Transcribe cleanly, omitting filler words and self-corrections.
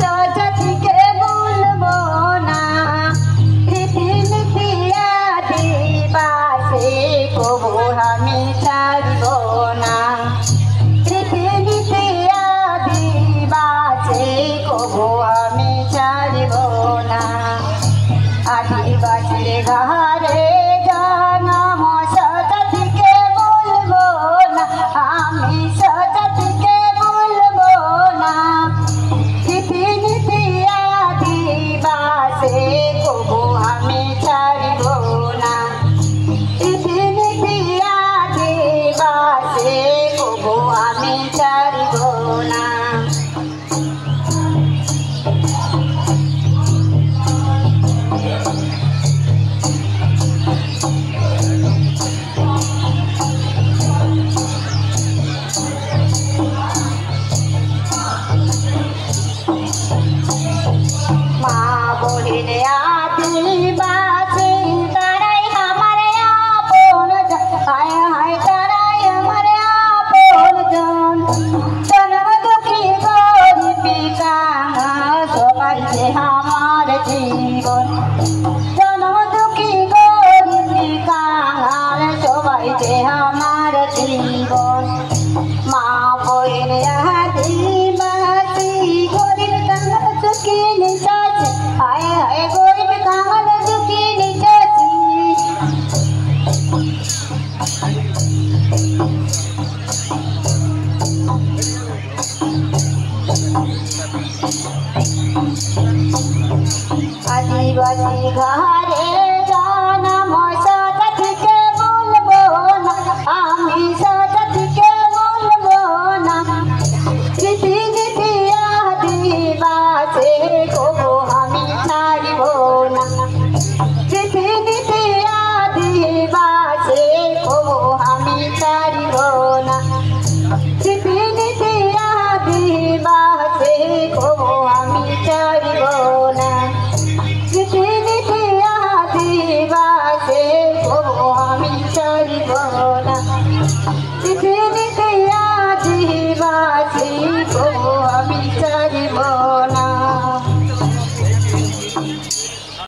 সজাতিকে বলবো না রীতিনীতি আদিবাসী কবু আমি ছাড়ব না রীতিনীতি আদিবাসী কবু আমি ছাড়ব না আদিবাসীর ঘরে জন্ম সজাতিকে বলবো না আমি সজাতিকে বলবো না রীতিনীতি আদিবাসী কবু আমি ছাড়ব না রীতিনীতি আদিবাসী কবু আমি ছাড়ব না আদিবাসী তারাই আমার আপন হায় হায় তারাই আমার আপন জন জন্ম দুঃখী গরিবী কাঙাল সবাই যে আমার জীবন জন্ম দুঃখী গরিবী কাঙাল সবাই যে আমার জীবন মা বইন আদিবাসী গরিব কাঙাল সুখী নিশাচি হায় হায় গরিব কাঙাল সুখী নিশাচি আদিবাসী ঘরে জন্ম সজাতিকে বলবো না আমি সজাতিকে বলবো না রীতিনীতি আদিবাসী কবু আমি ছাড়ব না রীতিনীতি আদিবাসী কবু আমি ছাড়ব না রীতিনীতি আদিবাসী কবু আমি ছাড়ব না রীতিনীতি আদিবাসী কবু আমি ছাড়ব না রীতিনীতি আদিবাসী কবু আমি ছাড়ব